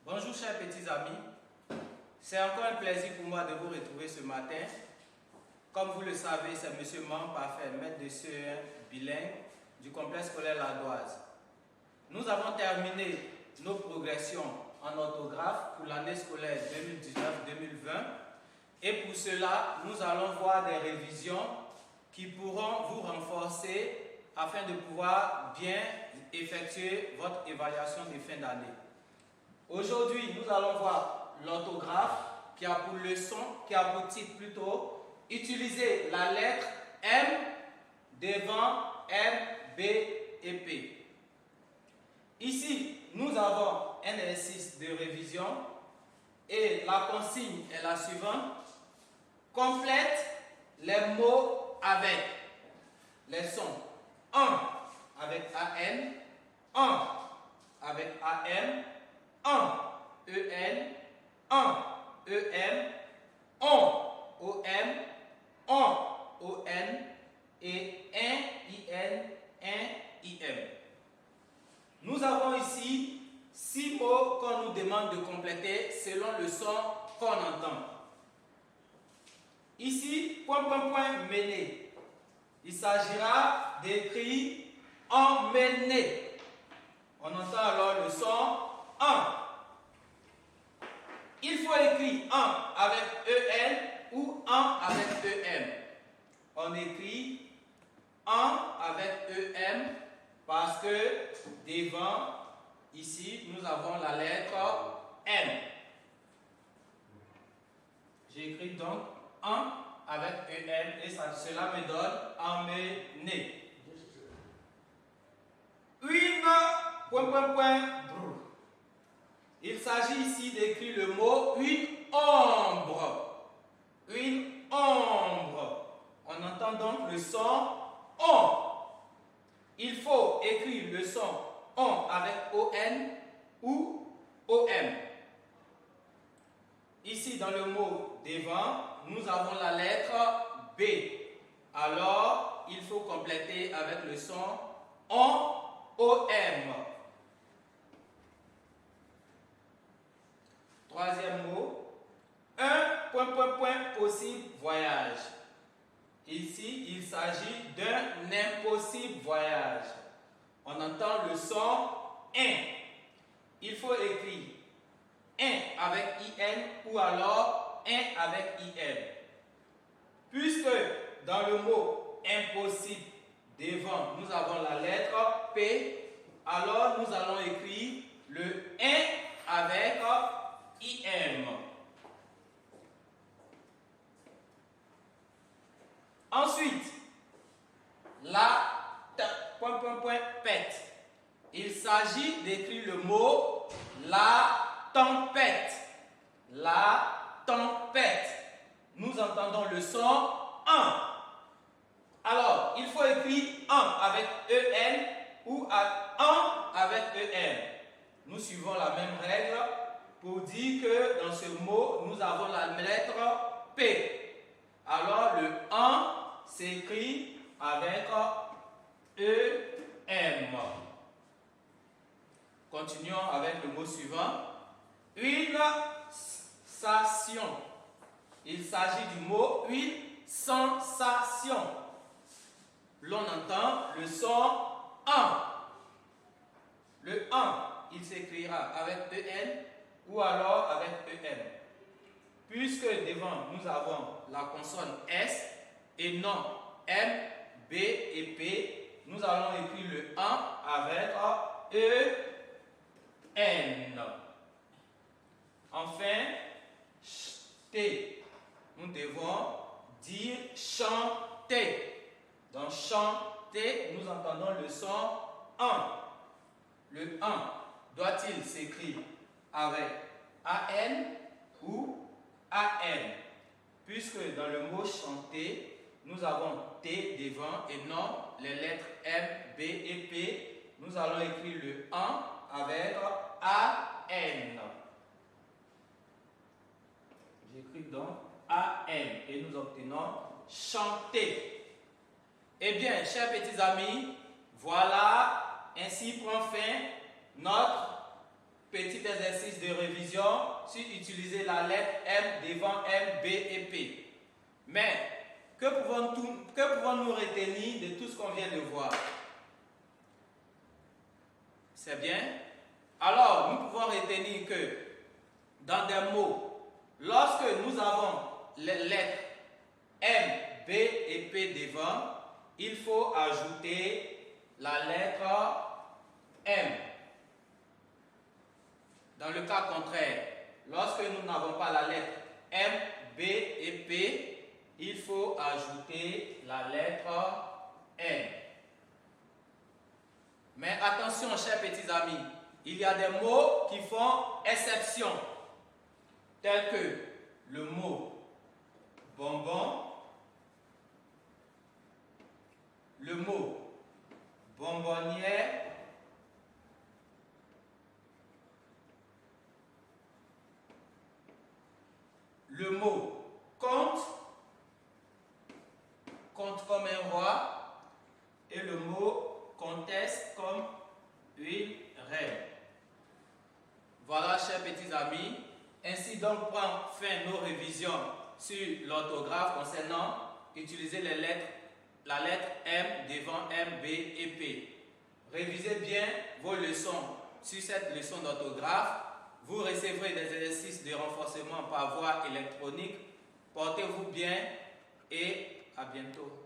Bonjour chers petits amis, c'est encore un plaisir pour moi de vous retrouver ce matin. Comme vous le savez, c'est M. Man Parfait, maître de CE1 bilingue du complexe scolaire Ladoise. Nous avons terminé nos progressions en orthographe pour l'année scolaire 2019-2020 et pour cela, nous allons voir des révisions qui pourront vous renforcer afin de pouvoir bien effectuer votre évaluation de fin d'année. Aujourd'hui, nous allons voir l'orthographe qui a pour leçon, qui a pour titre plutôt, utiliser la lettre M devant M, B et P. Ici, nous avons un exercice de révision et la consigne est la suivante. Complète les mots avec les sons 1 avec AN, 1 avec AM, 1 EN, 1 EM, 1 OM, 1 ON et 1 IN, 1 IM. Nous avons ici 6 mots qu'on nous demande de compléter selon le son qu'on entend. Ici, mener. Il s'agira d'écrire emmener. On entend alors le son 1. Il faut écrire 1 avec EN ou 1 avec EM. On écrit 1 avec EM parce que devant, ici, nous avons la lettre M. J'écris donc 1 avec EM et cela me donne emmener. Il s'agit ici d'écrire le mot une ombre. Une ombre. On entend donc le son ON. Il faut écrire le son ON avec ON ou OM. Ici, dans le mot devant, nous avons la lettre B. Alors, il faut compléter avec le son ON, OM. Troisième mot, possible voyage. Ici, il s'agit d'un impossible voyage. On entend le son un. Il faut écrire un avec IN ou alors un avec IN. Puisque dans le mot impossible, devant, nous avons la lettre P, alors nous allons écrire le 1 avec IM. Ensuite, la pète. Il s'agit d'écrire le mot la tempête. La tempête. Nous entendons le son 1. Alors, il faut écrire 1 avec EN ou 1 avec EM. Nous suivons la même règle pour dire que dans ce mot, nous avons la lettre P. Alors, le 1 s'écrit avec EM. Continuons avec le mot suivant. Une sensation. Il s'agit du mot une sensation. L'on entend le son 1. Le 1, il s'écrira avec EN ou alors avec EM. Puisque devant nous avons la consonne S et non M, B et P, nous allons écrire le 1 avec EN. Enfin, T. Nous devons dire chanter. Dans chanter, nous entendons le son 1. Le 1 doit-il s'écrire avec AN ou AM? Puisque dans le mot chanter, nous avons T devant et non les lettres M, B et P. Nous allons écrire le 1 avec AN. J'écris donc AN et nous obtenons chanter. Eh bien, chers petits amis, voilà, ainsi prend fin notre petit exercice de révision sur utiliser la lettre M devant M, B et P. Mais, que pouvons-nous retenir de tout ce qu'on vient de voir? C'est bien. Alors, nous pouvons retenir que dans des mots, lorsque nous avons les lettres M, B et P devant, il faut ajouter la lettre M. Dans le cas contraire, lorsque nous n'avons pas la lettre M, B et P, il faut ajouter la lettre N. Mais attention, chers petits amis, il y a des mots qui font exception, tels que le mot bonbon, le mot bonbonnière, le mot compte, compte comme un roi, et le mot comtesse comme une reine. Voilà, chers petits amis, ainsi donc prend fin nos révisions sur l'orthographe concernant utiliser les lettres, la lettre M devant M, B et P. Révisez bien vos leçons sur cette leçon d'orthographe. Vous recevrez des exercices de renforcement par voie électronique. Portez-vous bien et à bientôt.